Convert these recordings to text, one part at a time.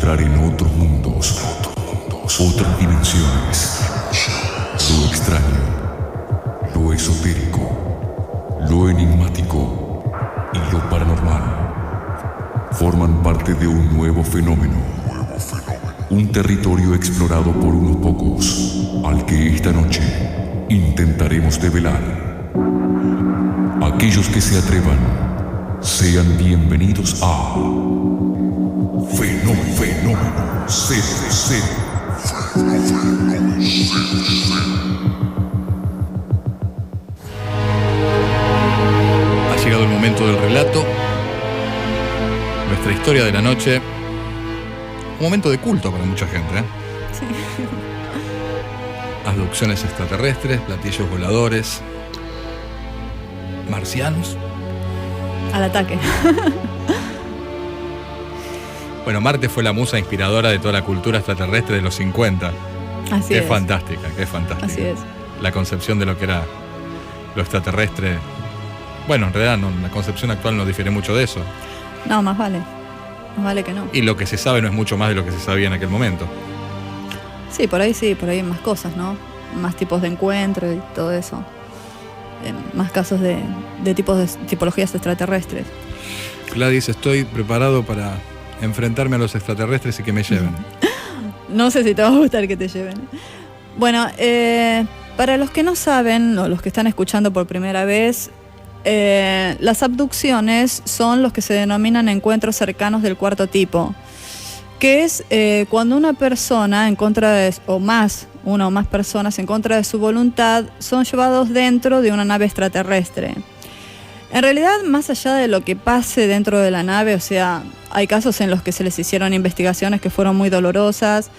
entrar en otros mundos, otras dimensiones. Lo extraño, lo esotérico, lo enigmático y lo paranormal forman parte de un nuevo fenómeno. Un territorio explorado por unos pocos, al que esta noche intentaremos develar. Aquellos que se atrevan, sean bienvenidos a Fenómeno 00. Ha llegado el momento del relato, nuestra historia de la noche. Un momento de culto para mucha gente, ¿eh? Sí. Abducciones extraterrestres, platillos voladores, marcianos. Al ataque. Bueno, Marte fue la musa inspiradora de toda la cultura extraterrestre de los 50. Así es. Qué fantástica, qué fantástica. Así es. La concepción de lo que era lo extraterrestre. Bueno, en realidad la concepción actual no difiere mucho de eso. No, más vale. Más vale que no. Y lo que se sabe no es mucho más de lo que se sabía en aquel momento. Sí, por ahí hay más cosas, ¿no? Más tipos de encuentro y todo eso. Más casos de tipologías extraterrestres. Gladys, estoy preparado para enfrentarme a los extraterrestres y que me lleven. No sé si te va a gustar que te lleven. Bueno, para los que no saben, o los que están escuchando por primera vez, las abducciones son los que se denominan encuentros cercanos del cuarto tipo, que es cuando una persona en contra de, una o más personas en contra de su voluntad son llevados dentro de una nave extraterrestre. En realidad, más allá de lo que pase dentro de la nave, o sea, hay casos en los que se les hicieron investigaciones que fueron muy dolorosas,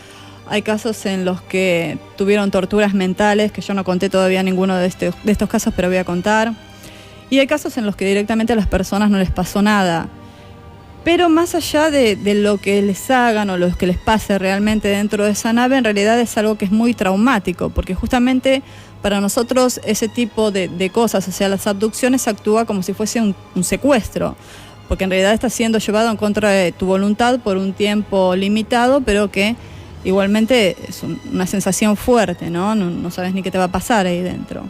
hay casos en los que tuvieron torturas mentales, que yo no conté todavía ninguno de estos casos, pero voy a contar. Y hay casos en los que directamente a las personas no les pasó nada. Pero más allá de lo que les hagan o lo que les pase realmente dentro de esa nave, en realidad es algo que es muy traumático, porque justamente para nosotros ese tipo de cosas, o sea, las abducciones, actúa como si fuese un secuestro, porque en realidad está siendo llevado en contra de tu voluntad por un tiempo limitado, pero que igualmente es una sensación fuerte, ¿no? No sabes ni qué te va a pasar ahí dentro.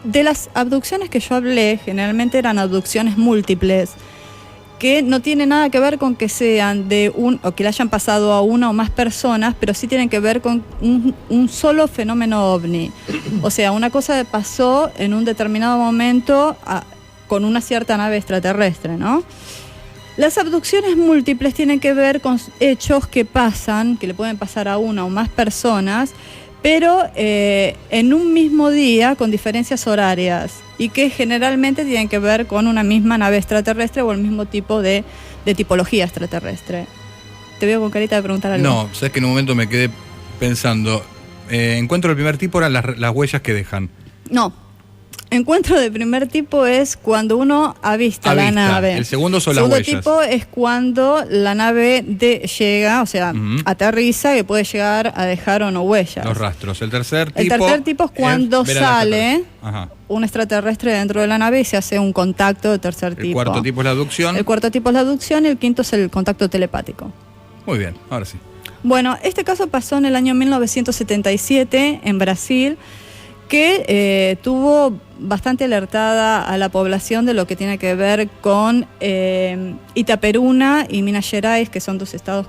De las abducciones que yo hablé, generalmente eran abducciones múltiples, que no tiene nada que ver con que sean o que le hayan pasado a una o más personas, pero sí tienen que ver con un solo fenómeno ovni. O sea, una cosa pasó en un determinado momento con una cierta nave extraterrestre, ¿no? Las abducciones múltiples tienen que ver con hechos que pasan, que le pueden pasar a una o más personas, pero en un mismo día con diferencias horarias y que generalmente tienen que ver con una misma nave extraterrestre o el mismo tipo de tipología extraterrestre. Te veo con carita de preguntar algo. No, sabes que en un momento me quedé pensando, encuentro del primer tipo eran las huellas que dejan. No. Encuentro de primer tipo es cuando uno avista la nave. El segundo son las huellas. El segundo tipo es cuando la nave llega, o sea, aterriza, que puede llegar a dejar o no huellas. Los rastros. El tercer tipo es cuando sale un extraterrestre dentro de la nave y se hace un contacto de tercer tipo. El cuarto tipo es la abducción. El cuarto tipo es la abducción y el quinto es el contacto telepático. Muy bien, ahora sí. Bueno, este caso pasó en el año 1977 en Brasil, que tuvo bastante alertada a la población de lo que tiene que ver con Itaperuna y Minas Gerais, que son dos estados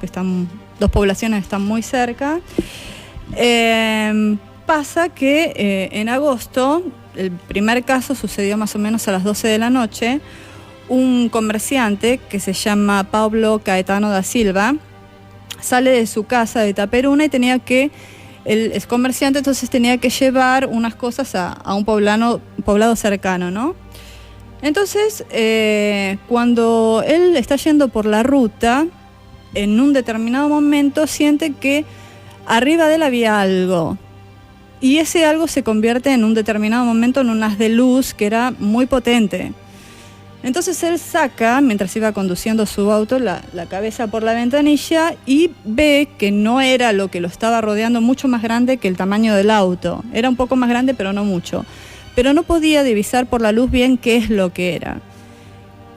dos poblaciones que están muy cerca. Pasa que en agosto, el primer caso sucedió más o menos a las 12 de la noche, un comerciante que se llama Pablo Caetano da Silva sale de su casa de Itaperuna y él es comerciante, entonces tenía que llevar unas cosas a un poblado cercano, ¿no? Entonces, cuando él está yendo por la ruta, en un determinado momento siente que arriba de él había algo. Y ese algo se convierte en un determinado momento en un haz de luz que era muy potente. Entonces él saca, mientras iba conduciendo su auto, la cabeza por la ventanilla y ve que no era lo que lo estaba rodeando, mucho más grande que el tamaño del auto. Era un poco más grande, pero no mucho. Pero no podía divisar por la luz bien qué es lo que era.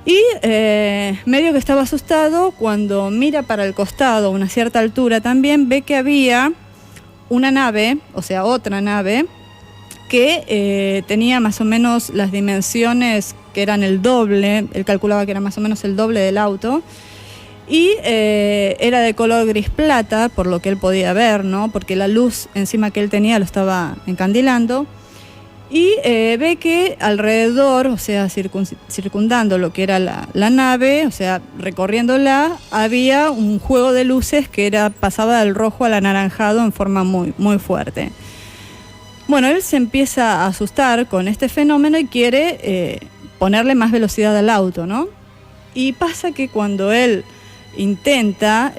Y medio que estaba asustado, cuando mira para el costado a una cierta altura también ve que había una nave, o sea, otra nave, que tenía más o menos las dimensiones que eran el doble, él calculaba que era más o menos el doble del auto, y era de color gris plata, por lo que él podía ver, ¿no? Porque la luz encima que él tenía lo estaba encandilando. Y ve que alrededor, o sea, circundando lo que era la nave, o sea, recorriéndola, había un juego de luces que pasaba del rojo al anaranjado en forma muy, muy fuerte. Bueno, él se empieza a asustar con este fenómeno y quiere ponerle más velocidad al auto, ¿no? Y pasa que cuando él intenta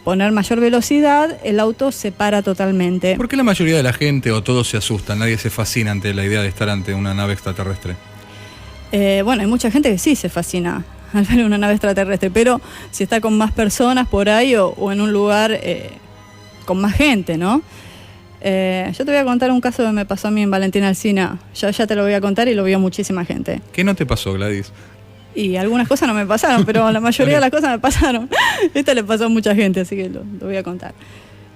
poner mayor velocidad, el auto se para totalmente. ¿Por qué la mayoría de la gente o todos se asustan? Nadie se fascina ante la idea de estar ante una nave extraterrestre. Bueno, hay mucha gente que sí se fascina al ver una nave extraterrestre, pero si está con más personas por ahí o en un lugar con más gente, ¿no? Yo te voy a contar un caso que me pasó a mí en Valentina Alsina. Ya te lo voy a contar y lo vio muchísima gente. ¿Qué no te pasó, Gladys? Y algunas cosas no me pasaron, pero la mayoría de las cosas me pasaron. Esta le pasó a mucha gente, así que lo voy a contar.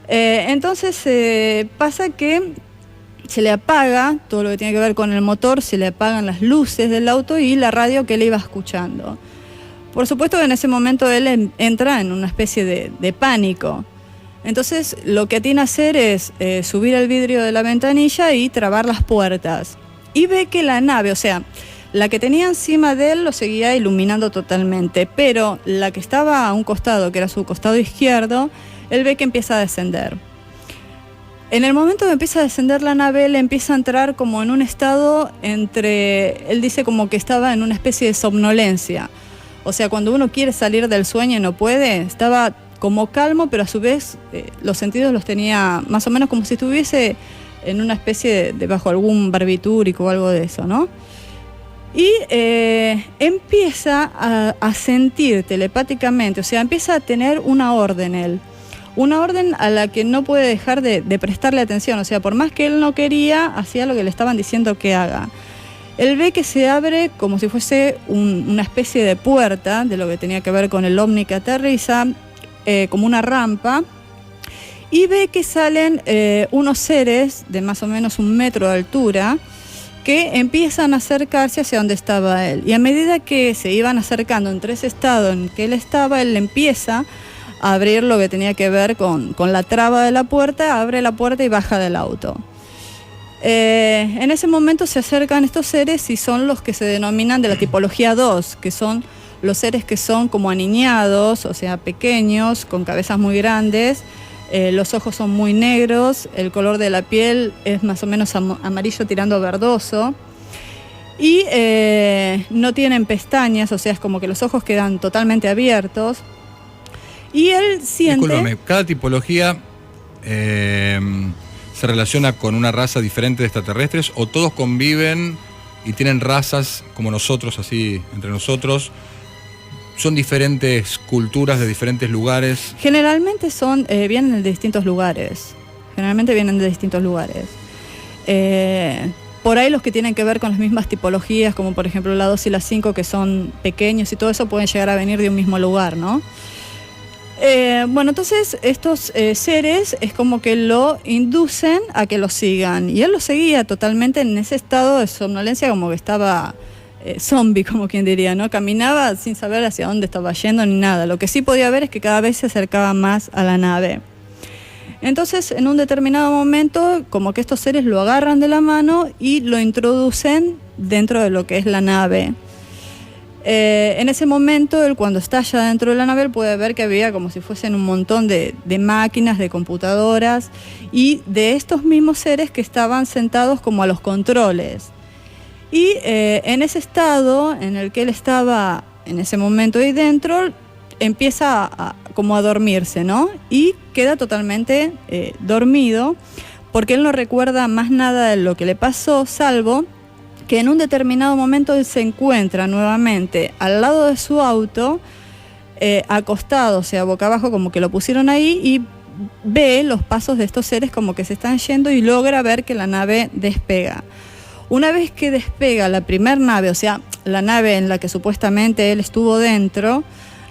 Entonces pasa que se le apaga todo lo que tiene que ver con el motor, se le apagan las luces del auto y la radio que él iba escuchando. Por supuesto que en ese momento él entra en una especie de pánico. Entonces lo que tiene que hacer es subir el vidrio de la ventanilla y trabar las puertas. Y ve que la nave, o sea, la que tenía encima de él lo seguía iluminando totalmente, pero la que estaba a un costado, que era su costado izquierdo, él ve que empieza a descender. En el momento que empieza a descender la nave, él empieza a entrar como en un estado él dice como que estaba en una especie de somnolencia. O sea, cuando uno quiere salir del sueño y no puede, estaba como calmo, pero a su vez los sentidos los tenía más o menos como si estuviese en una especie de bajo algún barbitúrico o algo de eso, ¿no? Y empieza a sentir telepáticamente, o sea, empieza a tener una orden él. Una orden a la que no puede dejar de prestarle atención, o sea, por más que él no quería, hacía lo que le estaban diciendo que haga. Él ve que se abre como si fuese una especie de puerta, de lo que tenía que ver con el ovni que aterriza, como una rampa, y ve que salen unos seres de más o menos 1 metro de altura, que empiezan a acercarse hacia donde estaba él. Y a medida que se iban acercando entre ese estado en que él estaba, él empieza a abrir lo que tenía que ver con la traba de la puerta, abre la puerta y baja del auto. En ese momento se acercan estos seres y son los que se denominan de la tipología 2, que son los seres que son como aniñados, o sea, pequeños, con cabezas muy grandes. Los ojos son muy negros, el color de la piel es más o menos amarillo tirando a verdoso y no tienen pestañas, o sea, es como que los ojos quedan totalmente abiertos. Y él siente... Discúlpame, cada tipología se relaciona con una raza diferente de extraterrestres, o todos conviven y tienen razas como nosotros, así entre nosotros. ¿Son diferentes culturas de diferentes lugares? Generalmente vienen de distintos lugares. Por ahí los que tienen que ver con las mismas tipologías, como por ejemplo la 2 y la 5, que son pequeños y todo eso, pueden llegar a venir de un mismo lugar, ¿no? Bueno, entonces estos seres es como que lo inducen a que lo sigan. Y él lo seguía totalmente en ese estado de somnolencia, como que estaba... zombie, como quien diría, ¿no? Caminaba sin saber hacia dónde estaba yendo ni nada. Lo que sí podía ver es que cada vez se acercaba más a la nave. Entonces, en un determinado momento, como que estos seres lo agarran de la mano y lo introducen dentro de lo que es la nave. En ese momento, él cuando está ya dentro de la nave, él puede ver que había como si fuesen un montón de máquinas, de computadoras y de estos mismos seres que estaban sentados como a los controles. Y en ese estado en el que él estaba en ese momento ahí dentro, empieza como a dormirse, ¿no? Y queda totalmente dormido, porque él no recuerda más nada de lo que le pasó, salvo que en un determinado momento él se encuentra nuevamente al lado de su auto, acostado, o sea, boca abajo, como que lo pusieron ahí, y ve los pasos de estos seres como que se están yendo y logra ver que la nave despega. Una vez que despega la primer nave, o sea, la nave en la que supuestamente él estuvo dentro,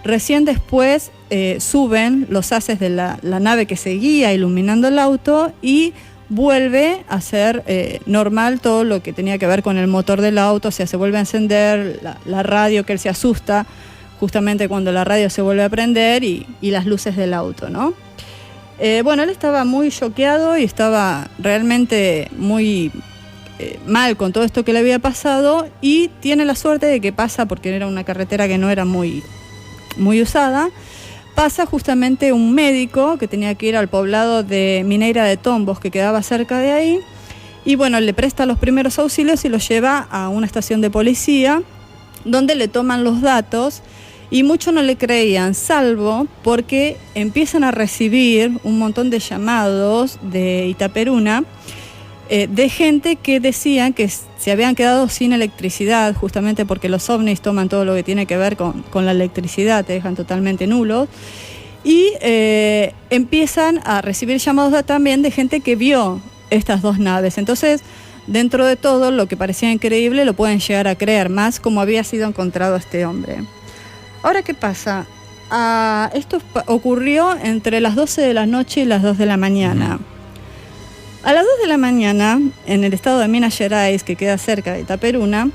recién después suben los haces de la nave que seguía iluminando el auto y vuelve a ser normal todo lo que tenía que ver con el motor del auto, o sea, se vuelve a encender la radio, que él se asusta justamente cuando la radio se vuelve a prender y las luces del auto, ¿no? Bueno, él estaba muy choqueado y estaba realmente muy mal con todo esto que le había pasado, y tiene la suerte de que pasa, porque era una carretera que no era muy usada, pasa justamente un médico que tenía que ir al poblado de Mineira de Tombos, que quedaba cerca de ahí, y bueno, le presta los primeros auxilios y lo lleva a una estación de policía, donde le toman los datos, y muchos no le creían, salvo porque empiezan a recibir un montón de llamados de Itaperuna, de gente que decían que se habían quedado sin electricidad, justamente porque los ovnis toman todo lo que tiene que ver con la electricidad, te dejan totalmente nulos, y empiezan a recibir llamados también de gente que vio estas dos naves. Entonces, dentro de todo, lo que parecía increíble lo pueden llegar a creer, más como había sido encontrado este hombre. Ahora, ¿qué pasa? Esto ocurrió entre las 12 de la noche y las 2 de la mañana. A las 2 de la mañana, en el estado de Minas Gerais, que queda cerca de Itaperuna,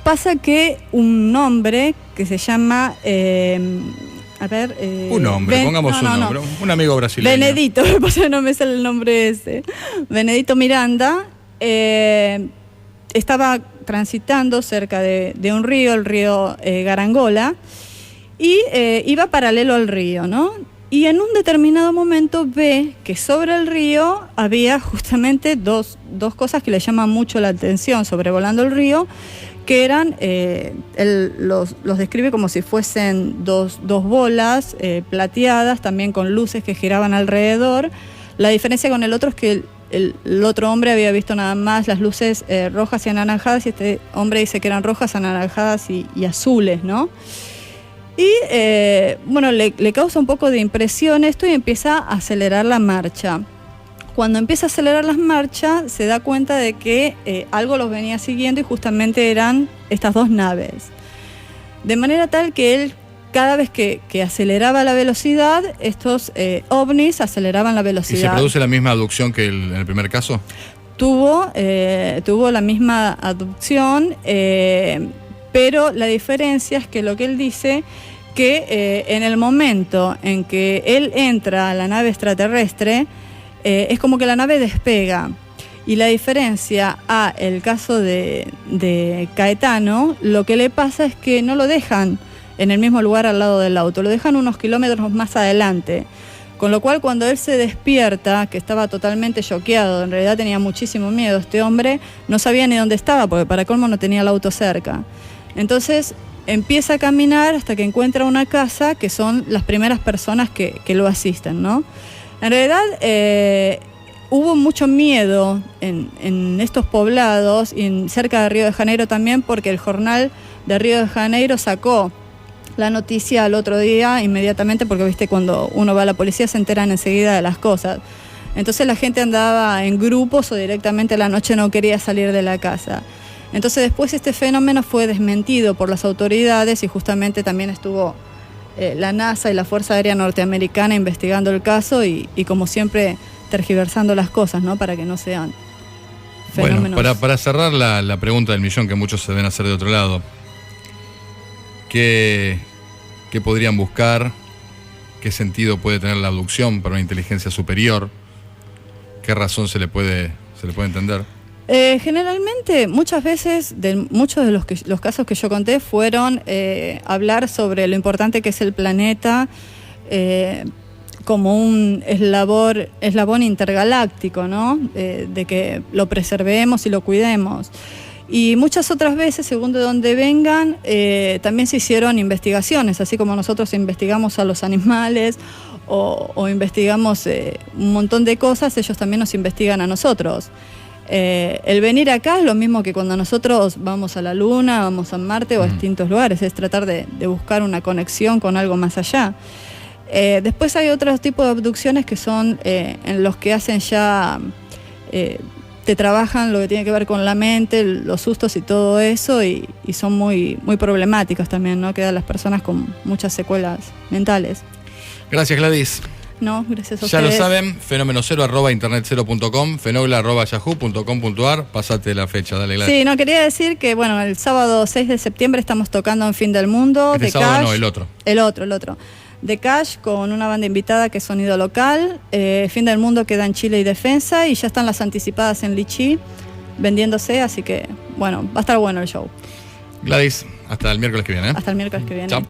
pasa que un hombre que se llama... un hombre, pongamos un nombre, un amigo brasileño. Benedito, me pasa que no me sale el nombre ese. Benedito Miranda, estaba transitando cerca de un río, el río Garangola, y iba paralelo al río, ¿no? Y en un determinado momento ve que sobre el río había justamente dos cosas que le llaman mucho la atención sobrevolando el río, que eran, él los describe como si fuesen dos bolas plateadas, también con luces que giraban alrededor. La diferencia con el otro es que el otro hombre había visto nada más las luces rojas y anaranjadas, y este hombre dice que eran rojas, anaranjadas y azules, ¿no? Y bueno, le causa un poco de impresión esto y empieza a acelerar la marcha. Cuando empieza a acelerar la marcha, se da cuenta de que algo los venía siguiendo, y justamente eran estas dos naves. De manera tal que él, cada vez que aceleraba la velocidad, estos ovnis aceleraban la velocidad. ¿Y se produce la misma abducción que en el primer caso? Tuvo la misma abducción, pero la diferencia es que lo que él dice, que en el momento en que él entra a la nave extraterrestre, es como que la nave despega. Y la diferencia a el caso de Caetano, lo que le pasa es que no lo dejan en el mismo lugar al lado del auto, lo dejan unos kilómetros más adelante. Con lo cual, cuando él se despierta, que estaba totalmente choqueado, en realidad tenía muchísimo miedo, este hombre no sabía ni dónde estaba, porque para colmo no tenía el auto cerca. Entonces empieza a caminar hasta que encuentra una casa, que son las primeras personas que lo asisten, ¿no? En realidad hubo mucho miedo en estos poblados y cerca de Río de Janeiro también, porque el jornal de Río de Janeiro sacó la noticia al otro día inmediatamente, porque viste, cuando uno va a la policía se enteran enseguida de las cosas. Entonces la gente andaba en grupos o directamente a la noche no quería salir de la casa. Entonces después este fenómeno fue desmentido por las autoridades, y justamente también estuvo la NASA y la Fuerza Aérea Norteamericana investigando el caso y como siempre tergiversando las cosas, ¿no? Para que no sean fenómenos. Bueno, para cerrar la pregunta del millón que muchos se deben hacer de otro lado, ¿qué podrían buscar? ¿Qué sentido puede tener la abducción para una inteligencia superior? ¿Qué razón se le puede entender? Generalmente, muchas veces, muchos de los casos que yo conté fueron hablar sobre lo importante que es el planeta como un eslabón intergaláctico, ¿no? De que lo preservemos y lo cuidemos. Y muchas otras veces, según de dónde vengan, también se hicieron investigaciones, así como nosotros investigamos a los animales o investigamos un montón de cosas, ellos también nos investigan a nosotros. El venir acá es lo mismo que cuando nosotros vamos a la Luna, vamos a Marte o a distintos lugares, es tratar de buscar una conexión con algo más allá. Después hay otros tipos de abducciones que son en los que hacen ya te trabajan lo que tiene que ver con la mente, los sustos y todo eso, y son muy, muy problemáticos también, ¿no? Quedan las personas con muchas secuelas mentales. Gracias, Gladys. No, gracias a Ya ustedes. lo saben, fenomenocero@internetcero.com, fenogla@yahoo.com.ar. Pasate la fecha, dale, Gladys. Sí, no, quería decir que, bueno, el sábado 6 de septiembre estamos tocando en Fin del Mundo. Este de sábado Cash. no, el otro. El otro. De Cash, con una banda invitada que es Sonido Local. Fin del Mundo queda en Chile y Defensa, y ya están las anticipadas en Lichí vendiéndose, así que, bueno, va a estar bueno el show. Gladys, hasta el miércoles que viene. Hasta el miércoles que viene. Chao.